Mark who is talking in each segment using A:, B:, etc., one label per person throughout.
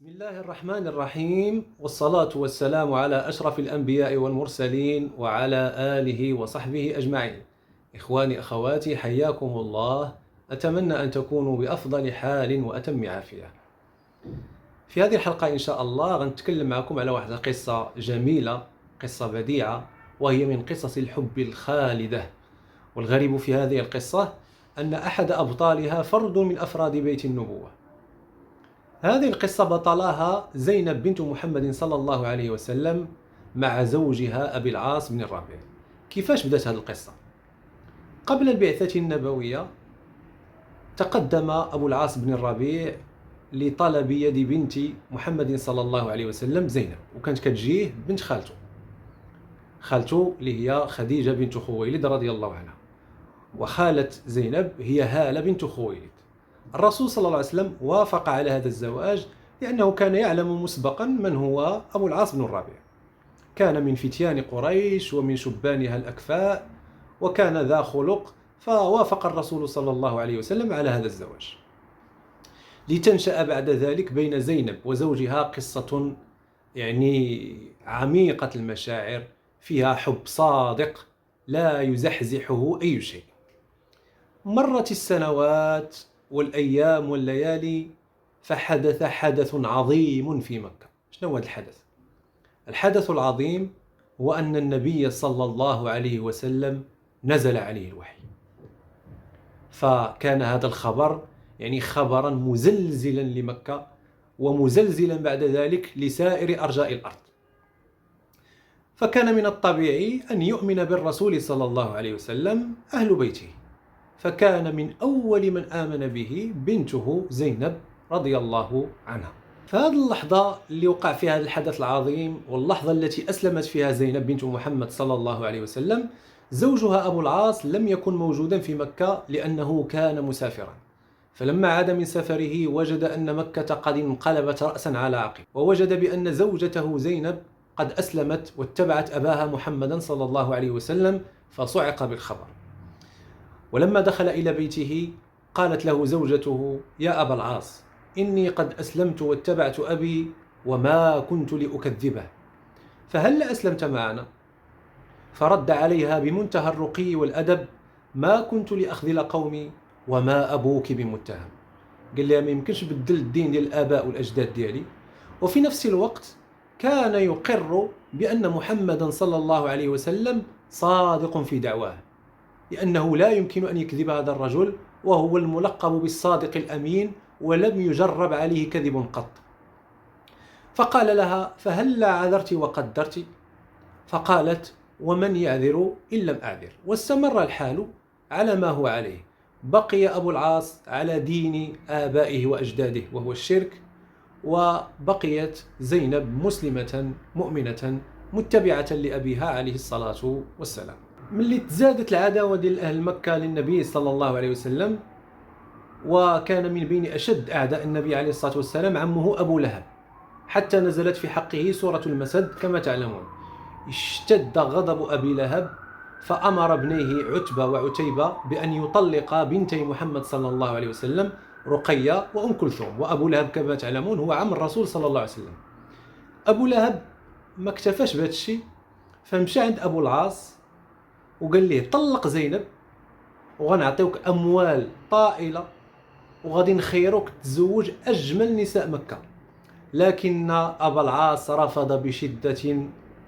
A: بسم الله الرحمن الرحيم، والصلاة والسلام على أشرف الأنبياء والمرسلين وعلى آله وصحبه أجمعين. إخواني أخواتي، حياكم الله. أتمنى أن تكونوا بأفضل حال وأتم عافية. في هذه الحلقة إن شاء الله غنتكلم معكم على واحدة قصة جميلة، قصة بديعة، وهي من قصص الحب الخالدة. والغريب في هذه القصة أن أحد أبطالها فرد من أفراد بيت النبوة. هذه القصة بطلها زينب بنت محمد صلى الله عليه وسلم مع زوجها أبي العاص بن الربيع. كيفاش بدأت هذه القصة؟ قبل البعثة النبوية تقدم أبو العاص بن الربيع لطلب يد بنت محمد صلى الله عليه وسلم زينب، وكانت كتجيه بنت خالته اللي هي خديجة بنت خويلد رضي الله عنها، وخالة زينب هي هالة بنت خويلد. الرسول صلى الله عليه وسلم وافق على هذا الزواج لأنه كان يعلم مسبقا من هو أبو العاص بن الربيع. كان من فتيان قريش ومن شبانها الأكفاء، وكان ذا خلق، فوافق الرسول صلى الله عليه وسلم على هذا الزواج. لتنشأ بعد ذلك بين زينب وزوجها قصة عميقة المشاعر، فيها حب صادق لا يزحزحه أي شيء. مرت السنوات والأيام والليالي، فحدث حدث عظيم في مكة. شنو هو الحدث؟ الحدث العظيم هو أن النبي صلى الله عليه وسلم نزل عليه الوحي. فكان هذا الخبر خبرا مزلزلا لمكة، ومزلزلا بعد ذلك لسائر أرجاء الأرض. فكان من الطبيعي أن يؤمن بالرسول صلى الله عليه وسلم أهل بيته، فكان من أول من آمن به بنته زينب رضي الله عنها. فهذه اللحظة اللي وقع فيها الحدث العظيم، واللحظة التي أسلمت فيها زينب بنت محمد صلى الله عليه وسلم، زوجها أبو العاص لم يكن موجودا في مكة لأنه كان مسافرا. فلما عاد من سفره وجد أن مكة قد انقلبت رأسا على عقب، ووجد بأن زوجته زينب قد أسلمت واتبعت أباها محمدا صلى الله عليه وسلم، فصعق بالخبر. ولما دخل إلى بيته قالت له زوجته: يا أبا العاص، إني قد أسلمت واتبعت أبي وما كنت لأكذبه، فهل أسلمت معنا؟ فرد عليها بمنتهى الرقي والأدب: ما كنت لأخذل قومي وما أبوك بمتهم. قال لها ما يمكنش بدل الدين ديال الآباء والأجداد ديالي. وفي نفس الوقت كان يقر بأن محمدا صلى الله عليه وسلم صادق في دعواه، لأنه لا يمكن أن يكذب هذا الرجل، وهو الملقب بالصادق الأمين، ولم يجرب عليه كذب قط. فقال لها: فهلا عذرت وقدرت؟ فقالت: ومن يعذر إن لم أعذر. واستمر الحال على ما هو عليه. بقي أبو العاص على دين آبائه وأجداده وهو الشرك، وبقيت زينب مسلمة مؤمنة متبعة لأبيها عليه الصلاة والسلام. ملي تزادت العداوة ديال أهل مكة للنبي صلى الله عليه وسلم، وكان من بين أشد أعداء النبي عليه الصلاة والسلام عمه أبو لهب، حتى نزلت في حقه سورة المسد كما تعلمون. اشتد غضب أبي لهب، فأمر ابنيه عتبة وعتيبة بأن يطلق بنتي محمد صلى الله عليه وسلم، رقية وأم كلثوم. وأبو لهب كما تعلمون هو عم الرسول صلى الله عليه وسلم. أبو لهب ما اكتفاش بهذا الشيء، فمشى عند أبو العاص وقال له: طلق زينب وغنعطيوك أموال طائلة، وغادي نخيروك تزوج أجمل نساء مكة. لكن أبا العاص رفض بشدة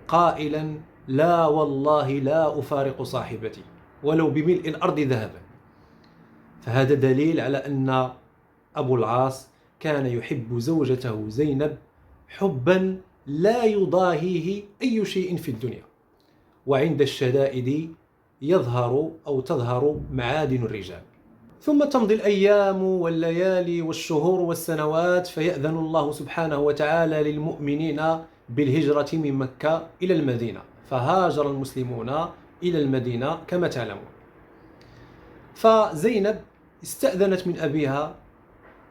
A: قائلا: لا والله لا أفارق صاحبتي ولو بملء الأرض ذهبا. فهذا دليل على أن أبو العاص كان يحب زوجته زينب حبا لا يضاهيه أي شيء في الدنيا. وعند الشدائد تظهر معادن الرجال. ثم تمضي الأيام والليالي والشهور والسنوات، فيأذن الله سبحانه وتعالى للمؤمنين بالهجرة من مكة إلى المدينة، فهاجر المسلمون إلى المدينة كما تعلمون. فزينب استأذنت من أبيها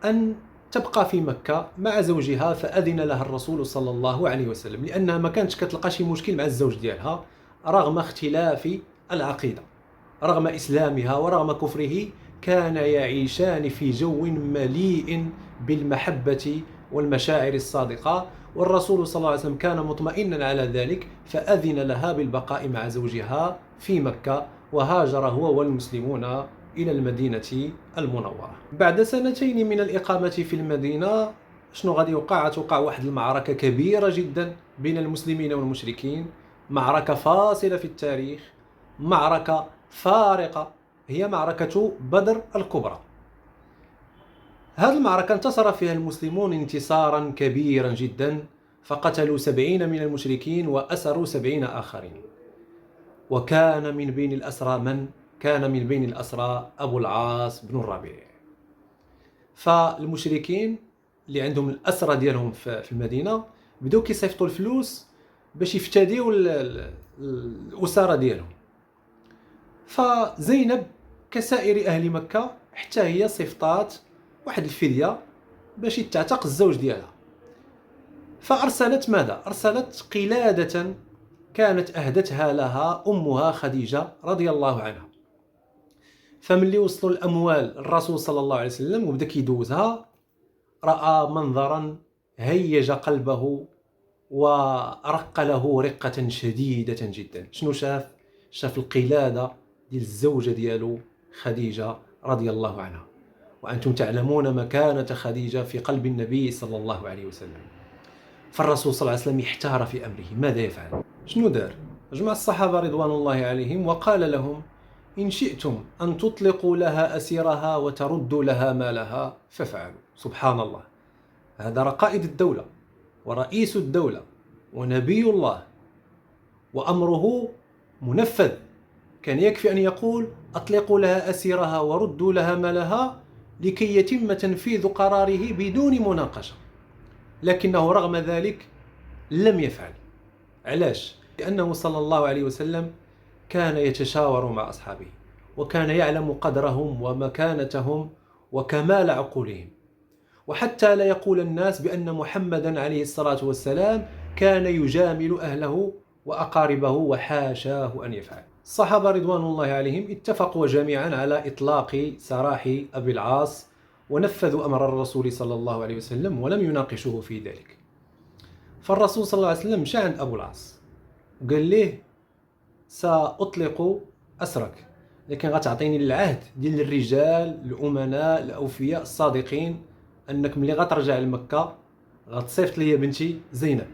A: أن تبقى في مكة مع زوجها، فأذن لها الرسول صلى الله عليه وسلم، لأنها ما كانتش كتلقى شي مشكل مع الزوج ديالها رغم اختلاف العقيدة. رغم إسلامها ورغم كفره، كان يعيشان في جو مليء بالمحبة والمشاعر الصادقة، والرسول صلى الله عليه وسلم كان مطمئنا على ذلك، فأذن لها بالبقاء مع زوجها في مكة، وهاجر هو والمسلمون إلى المدينة المنورة. بعد سنتين من الإقامة في المدينة شنو غادي يوقع؟ توقع واحد المعركة كبيرة جدا بين المسلمين والمشركين، معركة فاصلة في التاريخ، معركة فارقة، هي معركة بدر الكبرى. هذه المعركة انتصر فيها المسلمون انتصارا كبيرا جدا، فقتلوا 70 من المشركين وأسروا 70 آخرين. وكان من بين الأسرى من؟ كان من بين الأسرى أبو العاص بن الربيع. فالمشركين اللي عندهم الأسرى ديالهم في المدينة بداو كيصيفطوا الفلوس باش يفتديوا الأسارة ديالهم. فزينب كسائر أهل مكة حتى هي صيفطات واحد الفدية باش يتعتق الزوج ديالها. فأرسلت ماذا؟ أرسلت قلادة كانت أهدتها لها أمها خديجة رضي الله عنها. فملي وصلوا الأموال الرسول صلى الله عليه وسلم وبدا كيدوزها، رأى منظرا هيج قلبه ورق له رقة شديدة جدا. شنو شاف؟ شاف القلادة ديال الزوجة ديالو خديجة رضي الله عنها، وأنتم تعلمون مكانة خديجة في قلب النبي صلى الله عليه وسلم. فالرسول صلى الله عليه وسلم احتار في أمره، ماذا يفعل؟ شنو دار؟ جمع الصحابة رضوان الله عليهم وقال لهم: إن شئتم أن تطلقوا لها أسيرها وتردوا لها مالها فافعلوا. سبحان الله، هذا رقائد الدولة ورئيس الدولة ونبي الله وأمره منفذ، كان يكفي أن يقول: أطلقوا لها أسيرها وردوا لها مالها، لكي يتم تنفيذ قراره بدون مناقشة. لكنه رغم ذلك لم يفعل. علاش؟ لأنه صلى الله عليه وسلم كان يتشاور مع أصحابه، وكان يعلم قدرهم ومكانتهم وكمال عقولهم. وحتى لا يقول الناس بأن محمدا عليه الصلاة والسلام كان يجامل أهله وأقاربه، وحاشاه أن يفعل. الصحابة رضوان الله عليهم اتفقوا جميعا على إطلاق سراح أبي العاص، ونفذوا أمر الرسول صلى الله عليه وسلم ولم يناقشوه في ذلك. فالرسول صلى الله عليه وسلم مشى عند أبو العاص وقال ليه: سأطلق أسرك، لكن غتعطيني العهد ديال الرجال الأمناء الأوفياء الصادقين أنك ملي غترجع لمكة غتصيفط لي بنتي زينب،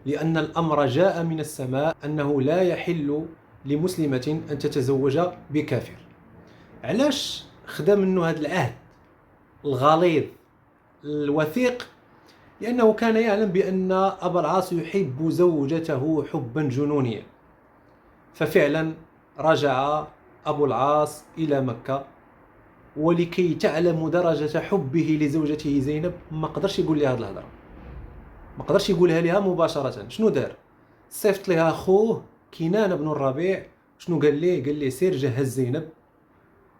A: لأن الأمر جاء من السماء أنه لا يحل لمسلمة أن تتزوج بكافر. علاش خدا منه هذا العهد الغليظ الوثيق؟ لأنه كان يعلم بأن أبا العاص يحب زوجته حبا جنونيا. ففعلا رجع أبو العاص إلى مكة، ولكي تعلم درجة حبه لزوجته زينب ما قدرش يقول لها هذه الهضرة، ما قدرش يقولها لها مباشرة. شنو دار؟ صيفط لها أخوه كنانة بن الربيع. شنو قال ليه؟ قال ليه: سير جهز زينب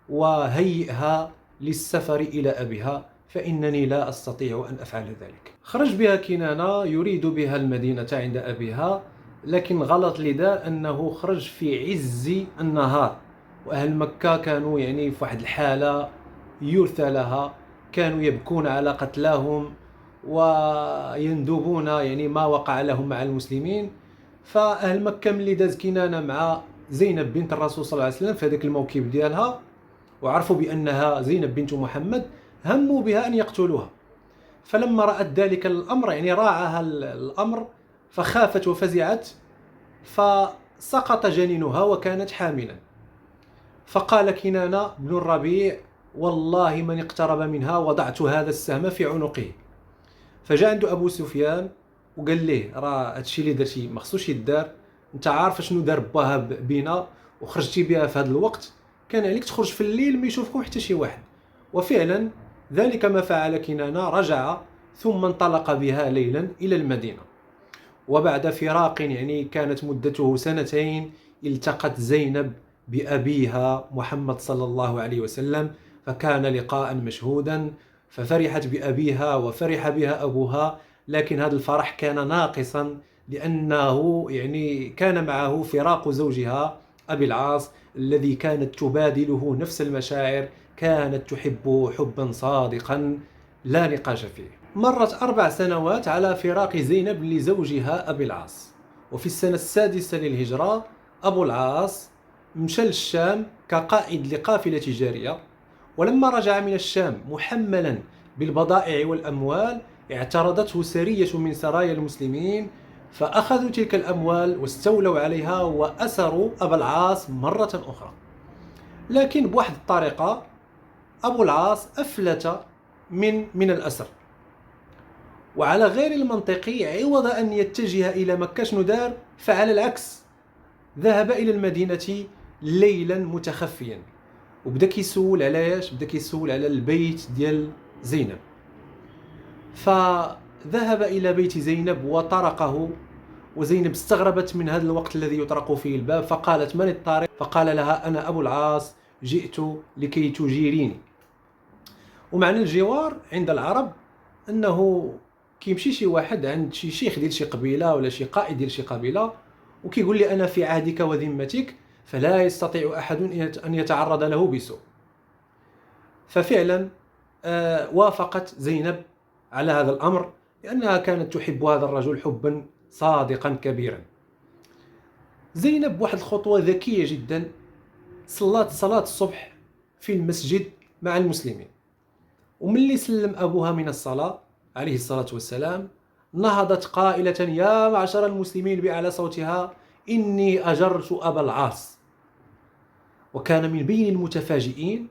A: وهيئها للسفر إلى أبيها، فإنني لا أستطيع أن أفعل ذلك. خرج بها كنانة يريد بها المدينة عند أبيها، لكن غلط لدار أنه خرج في عز النهار، وأهل مكة كانوا يعني في واحد الحالة يرثى لها، كانوا يبكون على قتلاهم ويندبون يعني ما وقع لهم مع المسلمين. فأهل مكة ملي داز كنانة مع زينب بنت الرسول صلى الله عليه وسلم في هذاك الموكب ديالها، وعرفوا بأنها زينب بنت محمد، هموا بها أن يقتلوها. فلما رأت ذلك الأمر يعني راعها الأمر، فخافت وفزعت، فسقط جنينها وكانت حاملا. فقال كنانة بن الربيع: والله من اقترب منها وضعت هذا السهم في عنقه. فجاء عنده أبو سفيان وقال ليه: راه هادشي اللي درتي ما خصوش يدار، انت عارف شنو دار باها بينا وخرجتي بها في هذا الوقت، كان عليك تخرج في الليل ما يشوفكم حتى شي واحد. وفعلا ذلك ما فعل كنانة، رجع ثم انطلق بها ليلا إلى المدينة. وبعد فراق يعني كانت مدته 2 التقت زينب بأبيها محمد صلى الله عليه وسلم، فكان لقاء مشهودا، ففرحت بأبيها وفرح بها أبوها. لكن هذا الفرح كان ناقصا، لأنه يعني كان معه فراق زوجها أبي العاص الذي كانت تبادله نفس المشاعر، كانت تحبه حبا صادقا لا نقاش فيه. مرت 4 سنوات على فراق زينب لزوجها أبي العاص، وفي السنة السادسة للهجرة أبو العاص مشى للشام كقائد لقافلة تجارية، ولما رجع من الشام محملا بالبضائع والأموال اعترضته سرية من سرايا المسلمين، فأخذوا تلك الأموال واستولوا عليها وأسروا أبا العاص مرة أخرى. لكن بواحد الطريقة أبو العاص أفلت من الأسر، وعلى غير المنطقي عوض أن يتجه إلى مكة شنو دار؟ فعل العكس، ذهب إلى المدينة ليلا متخفيا، وبدا كيسول علاش؟ بدا كيسول على البيت ديال زينب. فذهب إلى بيت زينب وطرقه، وزينب استغربت من هذا الوقت الذي يطرق فيه الباب، فقالت: من الطارق؟ فقال لها: أنا أبو العاص، جئت لكي تجيريني. ومعنى الجوار عند العرب أنه كيمشي شي واحد عند شي شيخ ديال شي قبيلة ولا شي قائد ديال شي قبيلة وكيقول لي أنا في عهدك وذمتك، فلا يستطيع أحد أن يتعرض له بسوء. ففعلا وافقت زينب على هذا الأمر، لأنها كانت تحب هذا الرجل حبا صادقا كبيرا. زينب بواحد الخطوة ذكية جدا صلات صلاة الصبح في المسجد مع المسلمين، وملي سلم أبوها من الصلاة عليه الصلاة والسلام نهضت قائلة: يا معشر المسلمين بأعلى صوتها، إني أجرت أبا العاص. وكان من بين المتفاجئين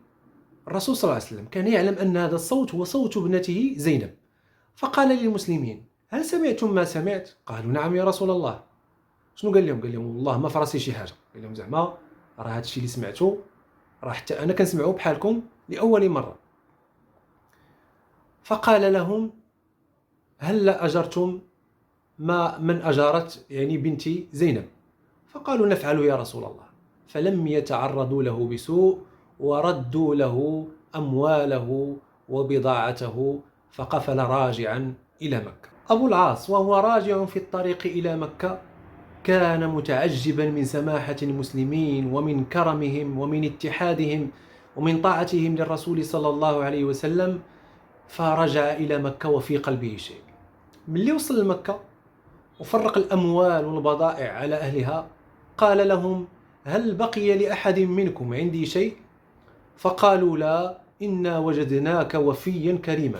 A: الرسول صلى الله عليه وسلم، كان يعلم أن هذا الصوت هو صوت ابنته زينب، فقال للمسلمين: هل سمعتم ما سمعت؟ قالوا: نعم يا رسول الله. شنو قال لهم؟ قال لهم: والله ما فراسي شي حاجة. قال لهم: زعما راه هذا الشيء اللي سمعته راه حتى أنا كنسمعه بحالكم لأول مرة. فقال لهم: هل أجرتم من أجارت يعني بنتي زينب؟ فقالوا: نفعل يا رسول الله. فلم يتعرضوا له بسوء وردوا له أمواله وبضاعته، فقفل راجعا إلى مكة. أبو العاص وهو راجع في الطريق إلى مكة كان متعجبا من سماحة المسلمين ومن كرمهم ومن اتحادهم ومن طاعتهم للرسول صلى الله عليه وسلم، فرجع إلى مكة وفي قلبه شيء. ملي وصل لمكة وفرق الأموال والبضائع على أهلها قال لهم: هل بقي لأحد منكم عندي شيء؟ فقالوا: لا، إنا وجدناك وفيا كريما.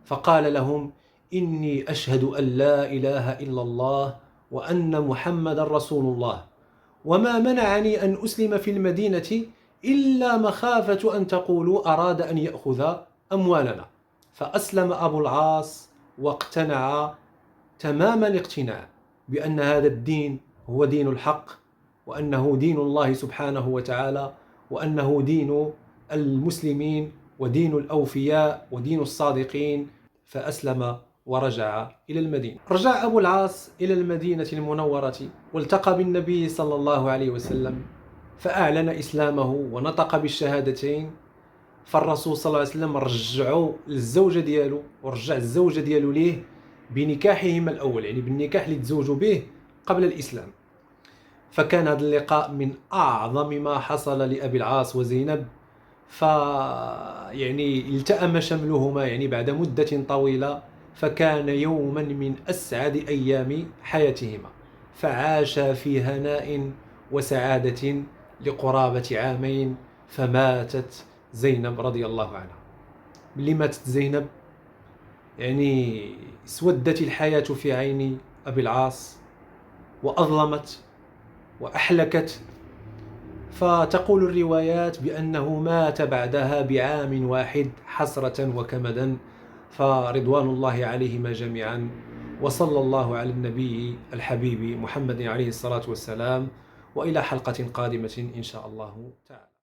A: فقال لهم: إني أشهد أن لا إله إلا الله وأن محمد رسول الله، وما منعني أن أسلم في المدينة إلا مخافة أن تقولوا أراد أن يأخذ أموالنا. فأسلم أبو العاص واقتنع تمام الاقتناع بأن هذا الدين هو دين الحق، وأنه دين الله سبحانه وتعالى، وأنه دين المسلمين ودين الأوفياء ودين الصادقين. فأسلم ورجع إلى المدينة. رجع أبو العاص إلى المدينة المنورة والتقى بالنبي صلى الله عليه وسلم، فأعلن إسلامه ونطق بالشهادتين. فالرسول صلى الله عليه وسلم رجعوا للزوجة ديالو ورجع الزوجة ديالو ليه بنكاحهما الأول، يعني بالنكاح اللي تزوجوا به قبل الإسلام. فكان هذا اللقاء من أعظم ما حصل لأبي العاص وزينب، يعني التأم شملهما يعني بعد مدة طويلة، فكان يوما من أسعد أيام حياتهما، فعاشا في هناء وسعادة لقرابة عامين. فماتت زينب رضي الله عنها. ملي ماتت زينب يعني اسودت الحياة في عين أبي العاص وأظلمت وأحلكت. فتقول الروايات بأنه مات بعدها بعام واحد حسرة وكمدا، فرضوان الله عليهما جميعا. وصلى الله على النبي الحبيب محمد عليه الصلاة والسلام، وإلى حلقة قادمة إن شاء الله تعالى.